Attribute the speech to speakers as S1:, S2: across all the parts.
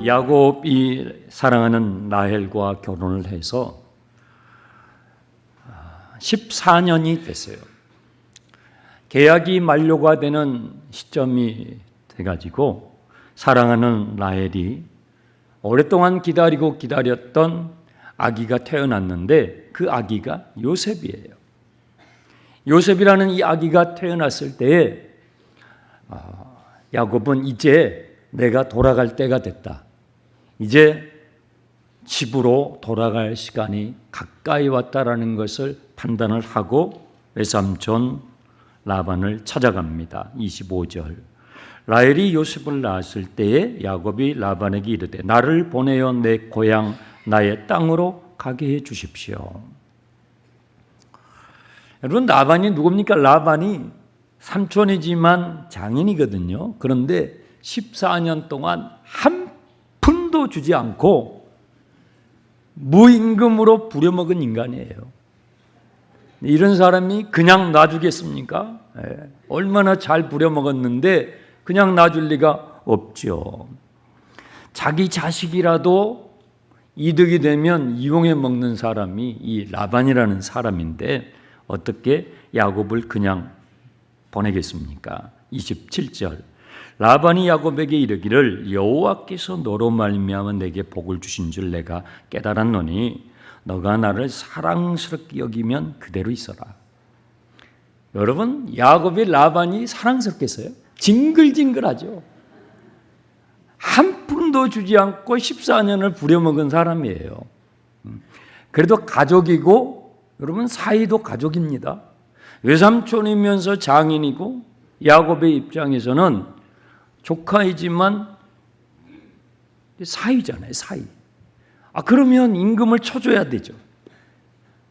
S1: 야곱이 사랑하는 라헬과 결혼을 해서 14년이 됐어요. 계약이 만료가 되는 시점이 돼가지고 사랑하는 라헬이 오랫동안 기다렸던 아기가 태어났는데 그 아기가 요셉이에요. 요셉이라는 이 아기가 태어났을 때에 야곱은 이제 내가 돌아갈 때가 됐다. 이제 집으로 돌아갈 시간이 가까이 왔다라는 것을 판단을 하고 외삼촌 라반을 찾아갑니다. 25절. 라헬이 요셉을 낳았을 때에 야곱이 라반에게 이르되 나를 보내어 내 고향 나의 땅으로 가게 해 주십시오. 여러분, 라반이 누굽니까? 라반이 삼촌이지만 장인이거든요. 그런데 14년 동안 한 푼도 주지 않고 무임금으로 부려먹은 인간이에요. 이런 사람이 그냥 놔주겠습니까? 얼마나 잘 부려먹었는데 그냥 놔줄 리가 없죠. 자기 자식이라도 이득이 되면 이용해 먹는 사람이 이 라반이라는 사람인데 어떻게 야곱을 그냥 보내겠습니까? 27절. 라반이 야곱에게 이르기를 여호와께서 너로 말미암아 내게 복을 주신 줄 내가 깨달았노니 너가 나를 사랑스럽게 여기면 그대로 있어라. 여러분, 야곱이 라반이 사랑스럽겠어요? 징글징글하죠. 한 푼도 주지 않고 14년을 부려먹은 사람이에요. 그래도 가족이고 여러분 사이도 가족입니다. 외삼촌이면서 장인이고 야곱의 입장에서는 조카이지만 사이잖아요, 사이. 그러면 임금을 쳐줘야 되죠.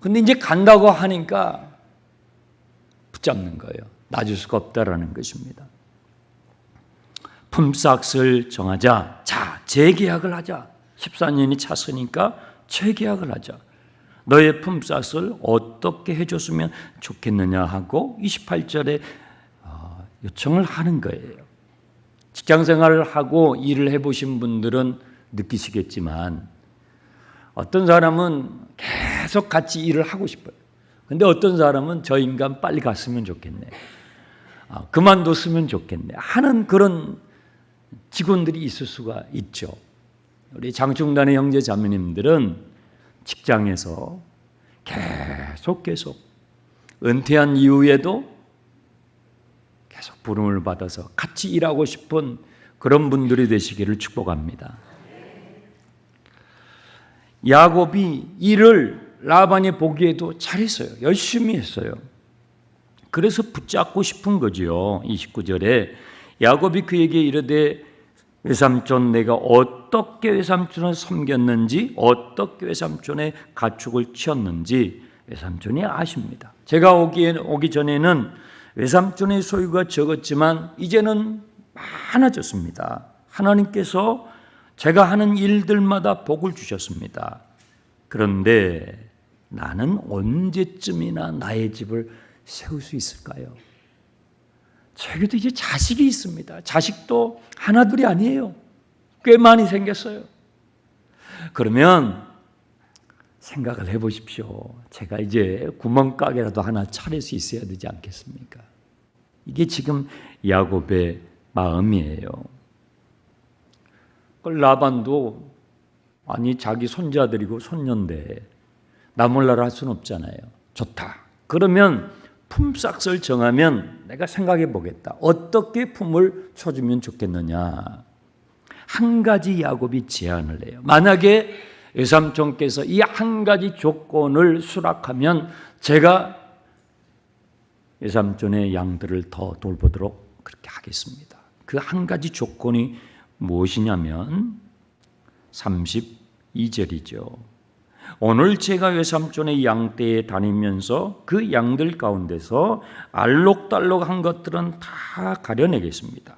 S1: 근데 이제 간다고 하니까 붙잡는 거예요. 놔줄 수가 없다라는 것입니다. 품삯을 정하자. 자, 재계약을 하자. 14년이 찼으니까 재계약을 하자. 너의 품삯을 어떻게 해줬으면 좋겠느냐 하고 28절에 요청을 하는 거예요. 직장생활을 하고 일을 해보신 분들은 느끼시겠지만 어떤 사람은 계속 같이 일을 하고 싶어요. 근데 어떤 사람은 저 인간 빨리 갔으면 좋겠네. 그만뒀으면 좋겠네. 하는 그런 직원들이 있을 수가 있죠. 우리 장충단의 형제 자매님들은 직장에서 계속 은퇴한 이후에도 계속 부름을 받아서 같이 일하고 싶은 그런 분들이 되시기를 축복합니다. 야곱이 일을 라반이 보기에도 잘했어요. 열심히 했어요. 그래서 붙잡고 싶은 거죠. 29절에 야곱이 그에게 이르되 외삼촌 내가 어떻게 외삼촌을 섬겼는지 어떻게 외삼촌의 가축을 치었는지 외삼촌이 아십니다. 제가 오기 전에는 외삼촌의 소유가 적었지만 이제는 많아졌습니다. 하나님께서 제가 하는 일들마다 복을 주셨습니다. 그런데 나는 언제쯤이나 나의 집을 세울 수 있을까요? 저에게도 이제 자식이 있습니다. 자식도 하나둘이 아니에요. 꽤 많이 생겼어요. 그러면 생각을 해보십시오. 제가 이제 구멍가게라도 하나 차릴 수 있어야 되지 않겠습니까? 이게 지금 야곱의 마음이에요. 라반도 아니 자기 손자들이고 손녀인데 나 몰라라 할 수는 없잖아요. 좋다. 그러면 품삯을 정하면 내가 생각해 보겠다. 어떻게 품을 쳐주면 좋겠느냐. 한 가지 야곱이 제안을 해요. 만약에 외삼촌께서 이 한 가지 조건을 수락하면 제가 외삼촌의 양들을 더 돌보도록 그렇게 하겠습니다. 그 한 가지 조건이 무엇이냐면 32절이죠. 오늘 제가 외삼촌의 양떼에 다니면서 그 양들 가운데서 알록달록한 것들은 다 가려내겠습니다.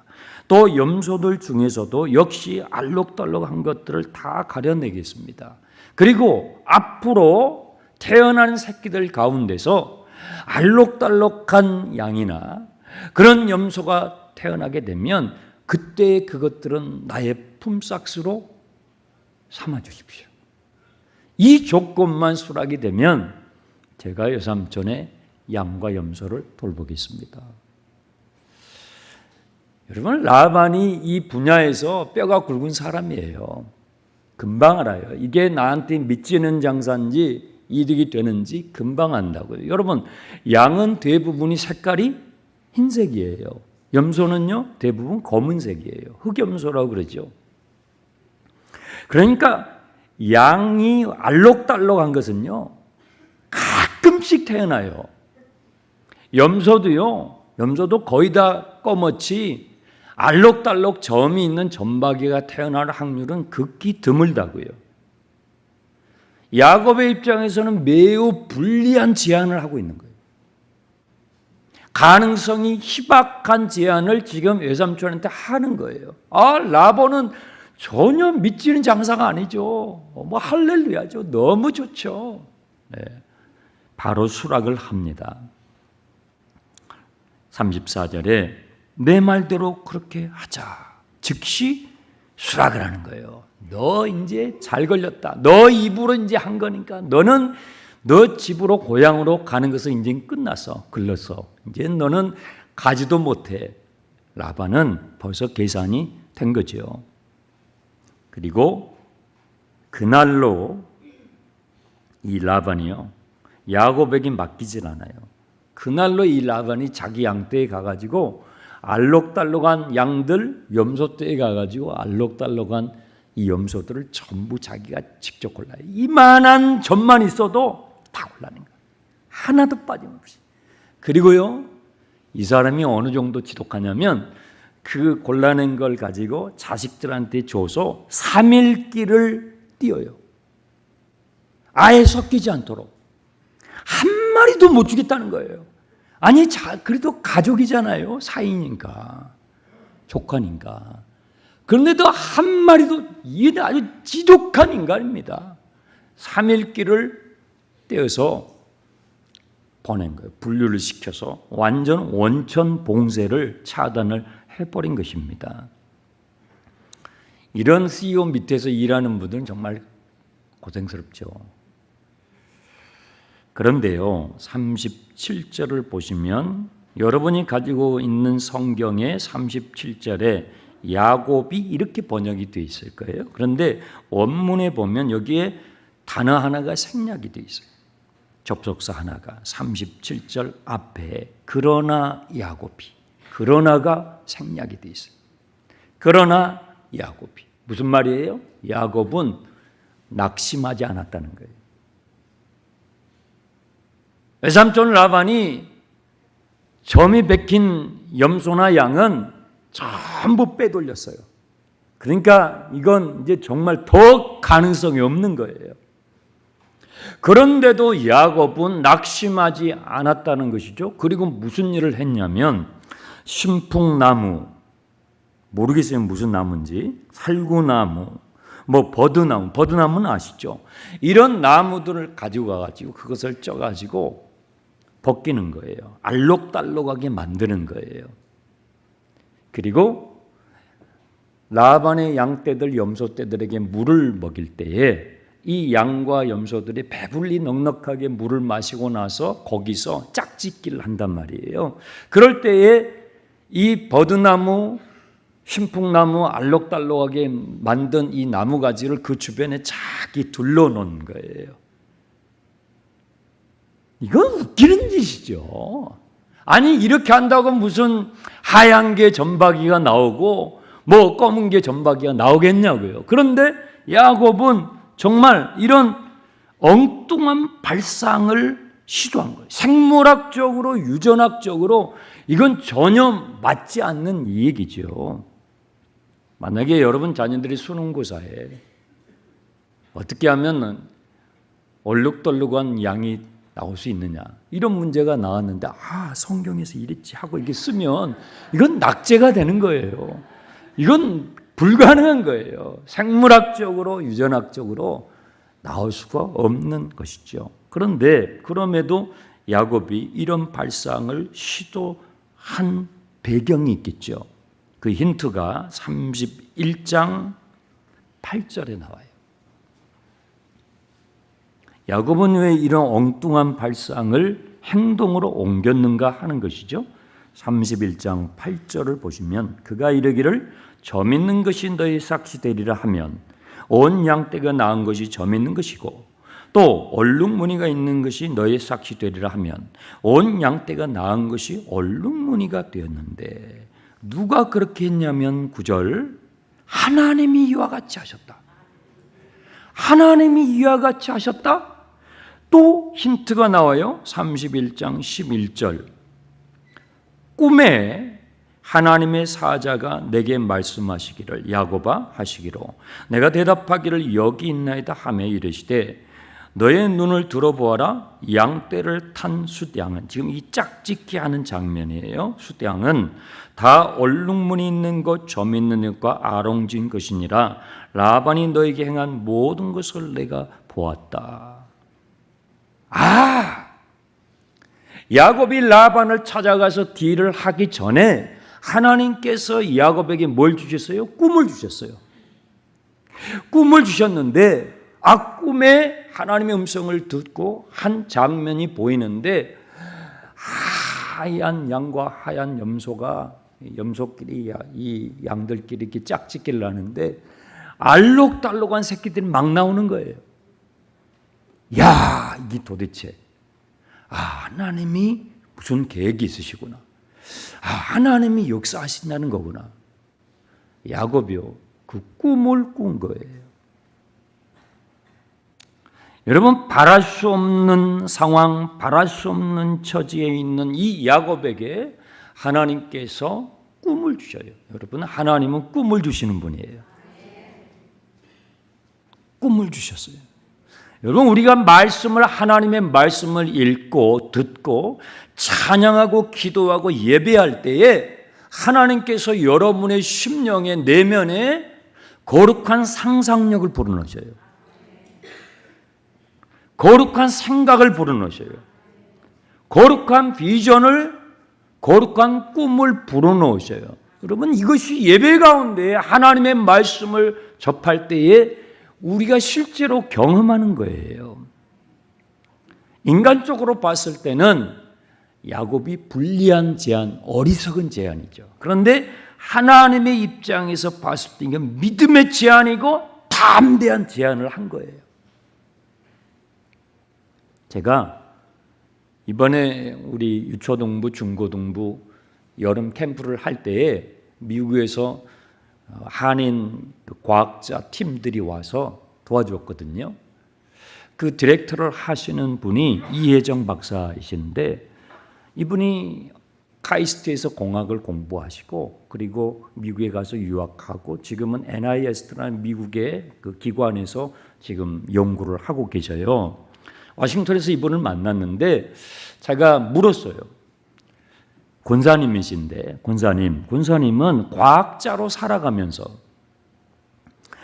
S1: 또 염소들 중에서도 역시 알록달록한 것들을 다 가려내겠습니다. 그리고 앞으로 태어난 새끼들 가운데서 알록달록한 양이나 그런 염소가 태어나게 되면 그때 그것들은 나의 품삯으로 삼아 주십시오. 이 조건만 수락이 되면 제가 여삼촌의 양과 염소를 돌보겠습니다. 여러분, 라반이 이 분야에서 뼈가 굵은 사람이에요. 금방 알아요. 이게 나한테 미치는 장사인지 이득이 되는지 금방 안다고요. 여러분, 양은 대부분이 색깔이 흰색이에요. 염소는요 대부분 검은색이에요. 흑염소라고 그러죠. 그러니까 양이 알록달록한 것은요 가끔씩 태어나요. 염소도 거의 다 검었지 알록달록 점이 있는 점박이가 태어날 확률은 극히 드물다고요. 야곱의 입장에서는 매우 불리한 제안을 하고 있는 거예요. 가능성이 희박한 제안을 지금 외삼촌한테 하는 거예요. 라반은 전혀 미치는 장사가 아니죠. 할렐루야죠. 너무 좋죠. 네. 바로 수락을 합니다. 34절에 내 말대로 그렇게 하자. 즉시 수락을 하는 거예요. 너 이제 잘 걸렸다. 너 입으로 이제 한 거니까 너는 너 집으로 고향으로 가는 것은 이제 끝났어. 글렀어. 이제 너는 가지도 못해. 라반은 벌써 계산이 된 거죠. 그리고 그날로 이 라반이요 야곱에게 맡기질 않아요. 그날로 이 라반이 자기 양떼에 가가지고 알록달록한 양들 염소떼에 가가지고 알록달록한 이 염소들을 전부 자기가 직접 골라요. 이만한 점만 있어도 다 골라낸 거예요. 하나도 빠짐없이. 그리고요 이 사람이 어느 정도 지독하냐면 그 골라낸 걸 가지고 자식들한테 줘서 3일 길을 띄어요. 아예 섞이지 않도록. 한 마리도 못 주겠다는 거예요. 아니 그래도 가족이잖아요. 사이니까 조카니까. 그런데도 한 마리도 이게 아주 지독한 인간입니다. 3일 길을 떼어서 보낸 거예요. 분류를 시켜서 완전 원천 봉쇄를 차단을 해버린 것입니다. 이런 CEO 밑에서 일하는 분들은 정말 고생스럽죠. 그런데요 37절을 보시면 여러분이 가지고 있는 성경의 37절에 야곱이 이렇게 번역이 되어 있을 거예요. 그런데 원문에 보면 여기에 단어 하나가 생략이 되어 있어요. 접속사 하나가 37절 앞에 그러나 야곱이 그러나가 생략이 되어 있어요. 그러나 야곱이 무슨 말이에요? 야곱은 낙심하지 않았다는 거예요. 외삼촌 라반이 점이 박힌 염소나 양은 전부 빼돌렸어요. 그러니까 이건 이제 정말 더 가능성이 없는 거예요. 그런데도 야곱은 낙심하지 않았다는 것이죠. 그리고 무슨 일을 했냐면 신풍나무, 모르겠어요 무슨 나무인지, 살구나무, 버드나무는 아시죠? 이런 나무들을 가지고 가가지고 그것을 쪄가지고 벗기는 거예요. 알록달록하게 만드는 거예요. 그리고 라반의 양떼들, 염소떼들에게 물을 먹일 때에 이 양과 염소들이 배불리 넉넉하게 물을 마시고 나서 거기서 짝짓기를 한단 말이에요. 그럴 때에 이 버드나무, 신풍나무 알록달록하게 만든 이 나무가지를 그 주변에 자기 둘러놓은 거예요. 이건 웃기는 짓이죠. 아니 이렇게 한다고 무슨 하얀 게 점박이가 나오고 검은 게 점박이가 나오겠냐고요. 그런데 야곱은 정말 이런 엉뚱한 발상을 시도한 거예요. 생물학적으로 유전학적으로 이건 전혀 맞지 않는 얘기죠. 만약에 여러분 자녀들이 수능고사에 어떻게 하면 얼룩덜룩한 양이 나올 수 있느냐 이런 문제가 나왔는데 성경에서 이랬지 하고 이렇게 쓰면 이건 낙제가 되는 거예요. 이건 불가능한 거예요. 생물학적으로 유전학적으로 나올 수가 없는 것이죠. 그런데 그럼에도 야곱이 이런 발상을 시도한 배경이 있겠죠. 그 힌트가 31장 8절에 나와요. 야곱은 왜 이런 엉뚱한 발상을 행동으로 옮겼는가 하는 것이죠. 31장 8절을 보시면 그가 이르기를 점 있는 것이 너희 삭시 되리라 하면 온 양떼가 낳은 것이 점 있는 것이고 또 얼룩무늬가 있는 것이 너희 삭시 되리라 하면 온 양떼가 낳은 것이 얼룩무늬가 되었는데 누가 그렇게 했냐면 9절 하나님이 이와 같이 하셨다. 하나님이 이와 같이 하셨다. 또 힌트가 나와요. 31장 11절 꿈에 하나님의 사자가 내게 말씀하시기를 야곱아 하시기로 내가 대답하기를 여기 있나이다 하며 이르시되 너의 눈을 들어보아라 양떼를 탄 숫양은 지금 이 짝짓기 하는 장면이에요. 숫양은 다 얼룩무늬 있는 것 점 있는 것과 아롱진 것이니라 라반이 너에게 행한 모든 것을 내가 보았다. 야곱이 라반을 찾아가서 딜을 하기 전에 하나님께서 야곱에게 뭘 주셨어요? 꿈을 주셨어요. 꿈을 주셨는데 꿈에 하나님의 음성을 듣고 한 장면이 보이는데 하얀 양과 하얀 염소끼리 이 양들끼리 이렇게 짝짓기를 하는데 알록달록한 새끼들이 막 나오는 거예요. 야, 이게 도대체 하나님이 무슨 계획이 있으시구나. 하나님이 역사하신다는 거구나. 야곱이요, 그 꿈을 꾼 거예요. 여러분, 바랄 수 없는 상황, 바랄 수 없는 처지에 있는 이 야곱에게 하나님께서 꿈을 주셔요. 여러분, 하나님은 꿈을 주시는 분이에요. 꿈을 주셨어요. 여러분, 우리가 하나님의 말씀을 읽고 듣고 찬양하고 기도하고 예배할 때에 하나님께서 여러분의 심령의 내면에 거룩한 상상력을 불어넣으셔요. 거룩한 생각을 불어넣으셔요. 거룩한 비전을, 거룩한 꿈을 불어넣으셔요. 여러분, 이것이 예배 가운데 하나님의 말씀을 접할 때에 우리가 실제로 경험하는 거예요. 인간적으로 봤을 때는 야곱이 불리한 제안, 어리석은 제안이죠. 그런데 하나님의 입장에서 봤을 때 이건 믿음의 제안이고 담대한 제안을 한 거예요. 제가 이번에 우리 유초동부, 중고동부 여름 캠프를 할 때에 미국에서 한인 과학자 팀들이 와서 도와주었거든요. 그 디렉터를 하시는 분이 이혜정 박사이신데 이분이 카이스트에서 공학을 공부하시고 그리고 미국에 가서 유학하고 지금은 NIST라는 미국의 그 기관에서 지금 연구를 하고 계셔요. 워싱턴에서 이분을 만났는데 제가 물었어요. 권사님이신데 권사님은 과학자로 살아가면서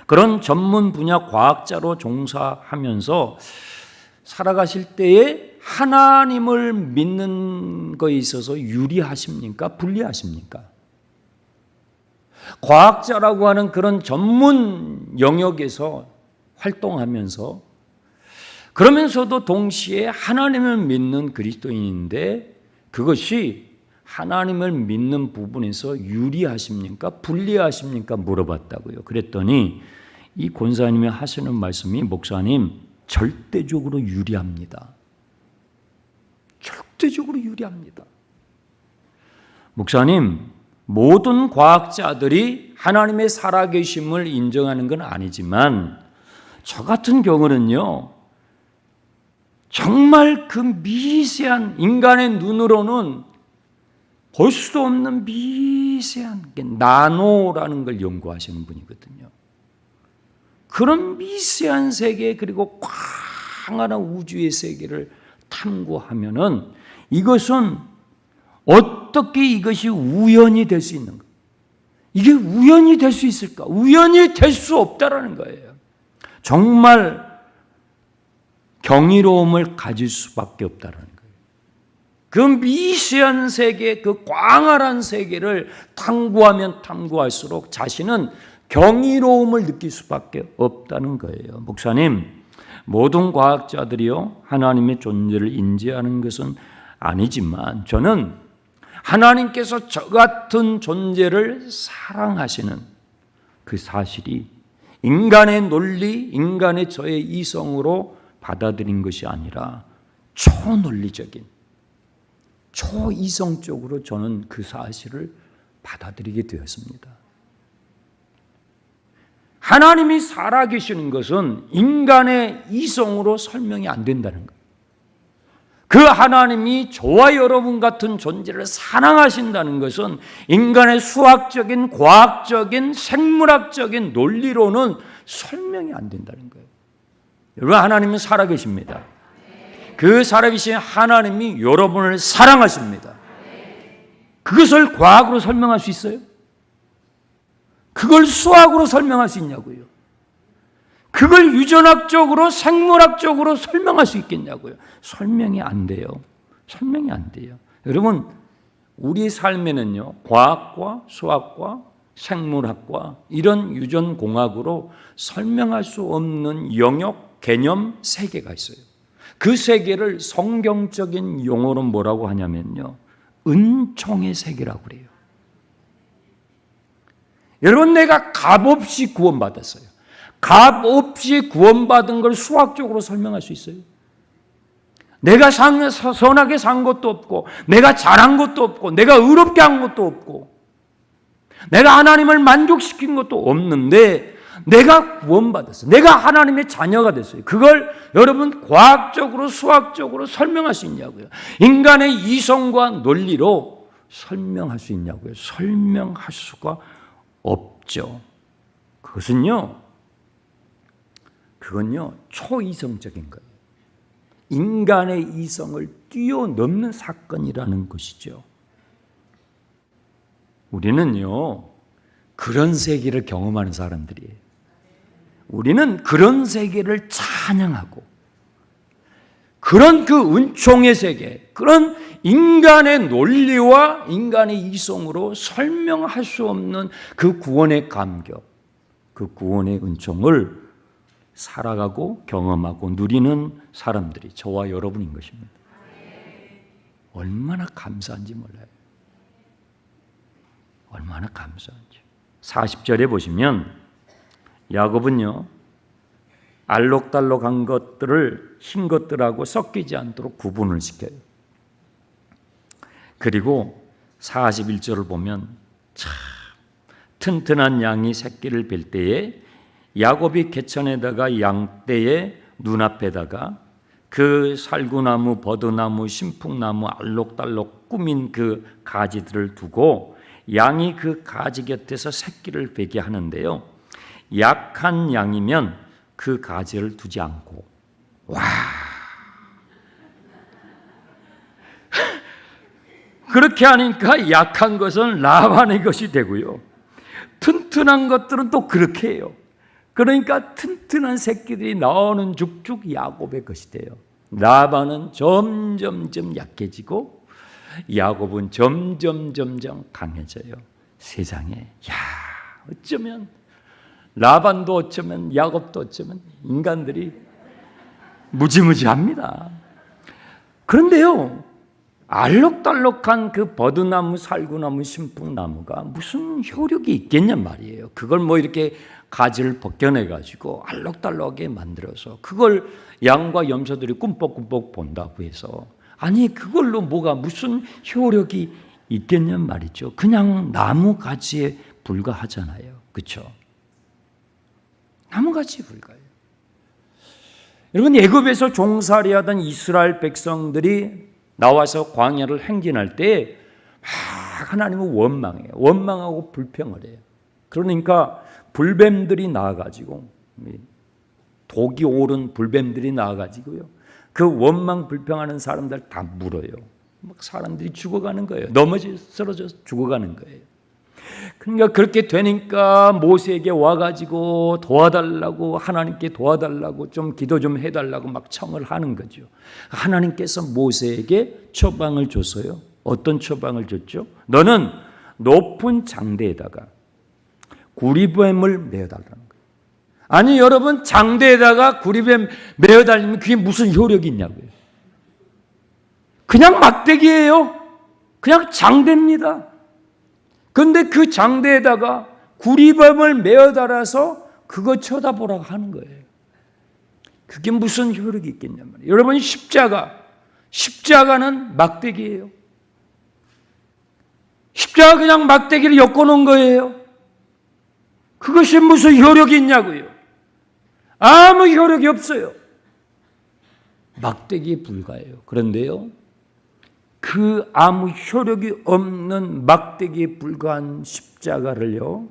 S1: 그런 전문 분야 과학자로 종사하면서 살아가실 때에 하나님을 믿는 것에 있어서 유리하십니까? 불리하십니까? 과학자라고 하는 그런 전문 영역에서 활동하면서 그러면서도 동시에 하나님을 믿는 그리스도인인데 그것이 하나님을 믿는 부분에서 유리하십니까? 불리하십니까? 물어봤다고요. 그랬더니 이 권사님이 하시는 말씀이 목사님 절대적으로 유리합니다. 절대적으로 유리합니다. 목사님, 모든 과학자들이 하나님의 살아계심을 인정하는 건 아니지만 저 같은 경우는요, 정말 그 미세한 인간의 눈으로는 볼 수 없는 미세한 나노라는 걸 연구하시는 분이거든요. 그런 미세한 세계 그리고 광활한 우주의 세계를 탐구하면은 이것은 어떻게 이것이 우연이 될 수 있는가? 이게 우연이 될 수 있을까? 우연이 될 수 없다라는 거예요. 정말 경이로움을 가질 수밖에 없다라는 거예요. 그 미세한 세계, 그 광활한 세계를 탐구하면 탐구할수록 자신은 경이로움을 느낄 수밖에 없다는 거예요. 목사님, 모든 과학자들이요 하나님의 존재를 인지하는 것은 아니지만 저는 하나님께서 저 같은 존재를 사랑하시는 그 사실이 인간의 논리, 인간의 저의 이성으로 받아들인 것이 아니라 초논리적인, 초이성적으로 저는 그 사실을 받아들이게 되었습니다. 하나님이 살아계시는 것은 인간의 이성으로 설명이 안 된다는 거예요. 그 하나님이 저와 여러분 같은 존재를 사랑하신다는 것은 인간의 수학적인, 과학적인, 생물학적인 논리로는 설명이 안 된다는 거예요. 여러분, 하나님은 살아계십니다. 그 살아계신 하나님이 여러분을 사랑하십니다. 그것을 과학으로 설명할 수 있어요? 그걸 수학으로 설명할 수 있냐고요? 그걸 유전학적으로, 생물학적으로 설명할 수 있겠냐고요? 설명이 안 돼요. 설명이 안 돼요. 여러분, 우리 삶에는요, 과학과 수학과 생물학과 이런 유전공학으로 설명할 수 없는 영역, 개념, 세계가 있어요. 그 세계를 성경적인 용어로 뭐라고 하냐면요, 은총의 세계라고 그래요. 여러분, 내가 값없이 구원받았어요. 값없이 구원받은 걸 수학적으로 설명할 수 있어요? 내가 선하게 산 것도 없고, 내가 잘한 것도 없고, 내가 의롭게 한 것도 없고, 내가 하나님을 만족시킨 것도 없는데 내가 구원받았어요. 내가 하나님의 자녀가 됐어요. 그걸 여러분 과학적으로, 수학적으로 설명할 수 있냐고요? 인간의 이성과 논리로 설명할 수 있냐고요? 설명할 수가 없죠. 그건요 초이성적인 거예요. 인간의 이성을 뛰어넘는 사건이라는 것이죠. 우리는요 그런 세계를 경험하는 사람들이에요. 우리는 그런 세계를 찬양하고, 그런 그 은총의 세계, 그런 인간의 논리와 인간의 이성으로 설명할 수 없는 그 구원의 감격, 그 구원의 은총을 살아가고 경험하고 누리는 사람들이 저와 여러분인 것입니다. 얼마나 감사한지 몰라요. 얼마나 감사한지. 40절에 보시면 야곱은요 알록달록한 것들을 흰 것들하고 섞이지 않도록 구분을 시켜요. 그리고 41절을 보면 참 튼튼한 양이 새끼를 뵐 때에 야곱이 개천에다가 양떼의 눈앞에다가 그 살구나무, 버드나무, 신풍나무 알록달록 꾸민 그 가지들을 두고 양이 그 가지 곁에서 새끼를 베게 하는데요, 약한 양이면 그 가지를 두지 않고, 와, 그렇게 하니까 약한 것은 라반의 것이 되고요, 튼튼한 것들은 또 그렇게 해요. 그러니까 튼튼한 새끼들이 나오는 죽죽 야곱의 것이 돼요. 라반은 점점점 약해지고 야곱은 점점 강해져요. 세상에, 어쩌면 라반도 어쩌면 야곱도 어쩌면 인간들이 무지무지합니다. 그런데요, 알록달록한 그 버드나무, 살구나무, 신풍나무가 무슨 효력이 있겠냔 말이에요. 그걸 뭐 이렇게 가지를 벗겨내가지고 알록달록하게 만들어서 그걸 양과 염소들이 꿈뻑꿈뻑 본다고 해서, 아니 그걸로 뭐가 무슨 효력이 있겠냔 말이죠. 그냥 나무 가지에 불과하잖아요. 그렇죠? 나무 가지에 불과해요. 여러분, 애굽에서 종살이하던 이스라엘 백성들이 나와서 광야를 행진할 때 하나님은 원망해요. 원망하고 불평을 해요. 그러니까 불뱀들이 나와가지고, 독이 오른 불뱀들이 나와가지고요, 그 원망 불평하는 사람들 다 물어요. 막 사람들이 죽어가는 거예요. 넘어져 쓰러져 죽어가는 거예요. 그러니까 그렇게 되니까 모세에게 와가지고 도와달라고, 하나님께 도와달라고, 좀 기도 좀 해달라고 막 청을 하는 거죠. 하나님께서 모세에게 처방을 줬어요. 어떤 처방을 줬죠? 너는 높은 장대에다가 구리뱀을 메어달라는 거예요. 아니 여러분, 장대에다가 구립에 매어 달리면 그게 무슨 효력이 있냐고요. 그냥 막대기예요. 그냥 장대입니다. 그런데 그 장대에다가 구리뱀을 매어 달아서 그거 쳐다보라고 하는 거예요. 그게 무슨 효력이 있겠냐 말이에요. 여러분, 십자가는 막대기예요. 십자가 그냥 막대기를 엮어놓은 거예요. 그것이 무슨 효력이 있냐고요. 아무 효력이 없어요. 막대기에 불과해요. 그런데요, 그 아무 효력이 없는 막대기에 불과한 십자가를요,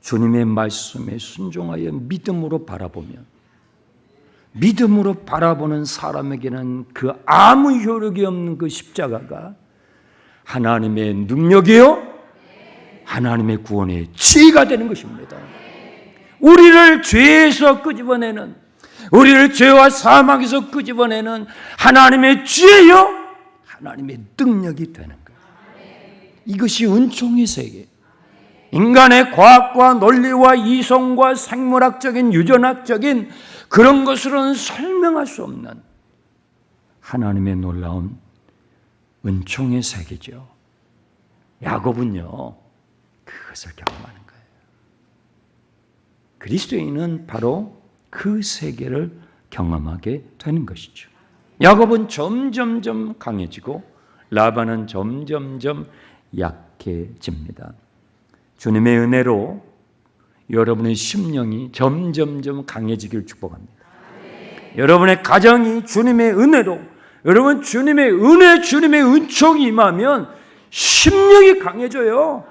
S1: 주님의 말씀에 순종하여 믿음으로 바라보는 사람에게는 그 아무 효력이 없는 그 십자가가 하나님의 능력이요, 하나님의 구원의 지혜가 되는 것입니다. 우리를 죄에서 끄집어내는, 우리를 죄와 사망에서 끄집어내는 하나님의 지혜요, 하나님의 능력이 되는 거예요. 이것이 은총의 세계. 인간의 과학과 논리와 이성과 생물학적인 유전학적인 그런 것으로는 설명할 수 없는 하나님의 놀라운 은총의 세계죠. 야곱은요, 그것을 경험하는 거예요. 그리스도인은 바로 그 세계를 경험하게 되는 것이죠. 야곱은 점점점 강해지고 라반은 점점점 약해집니다. 주님의 은혜로 여러분의 심령이 점점점 강해지길 축복합니다. 여러분의 가정이 주님의 은혜로, 여러분 주님의 은혜, 주님의 은총이 임하면 심령이 강해져요.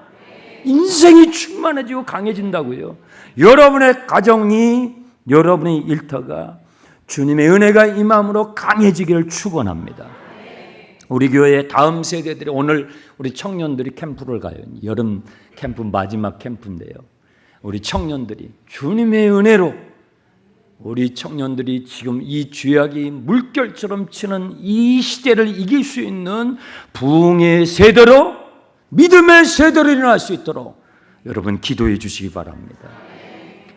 S1: 인생이 충만해지고 강해진다고요. 여러분의 가정이, 여러분의 일터가 주님의 은혜가 임함으로 강해지기를 축원합니다. 우리 교회 다음 세대들이, 오늘 우리 청년들이 캠프를 가요. 여름 캠프 마지막 캠프인데요, 우리 청년들이 주님의 은혜로, 우리 청년들이 지금 이 죄악이 물결처럼 치는 이 시대를 이길 수 있는 부흥의 세대로, 믿음의 세대로 일어날 수 있도록 여러분 기도해 주시기 바랍니다.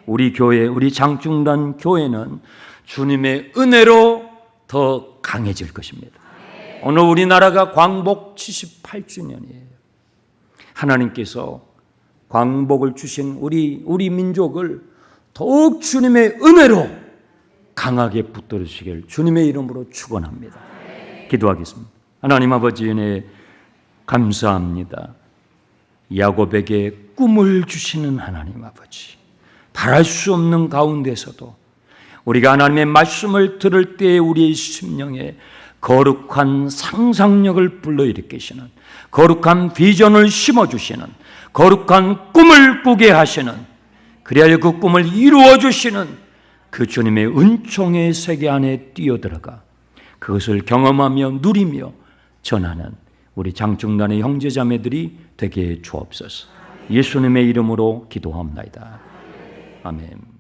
S1: 우리 교회, 우리 장충단 교회는 주님의 은혜로 더 강해질 것입니다. 오늘 우리나라가 광복 78주년이에요. 하나님께서 광복을 주신 우리 민족을 더욱 주님의 은혜로 강하게 붙들어 주시길 주님의 이름으로 축원합니다. 기도하겠습니다. 하나님 아버지, 은혜 감사합니다. 야곱에게 꿈을 주시는 하나님 아버지, 바랄 수 없는 가운데서도 우리가 하나님의 말씀을 들을 때 우리의 심령에 거룩한 상상력을 불러일으키시는, 거룩한 비전을 심어주시는, 거룩한 꿈을 꾸게 하시는, 그리하여 그 꿈을 이루어주시는 그 주님의 은총의 세계 안에 뛰어들어가 그것을 경험하며 누리며 전하는 우리 장충단의 형제자매들이 되게 주옵소서. 예수님의 이름으로 기도합니다. 아멘.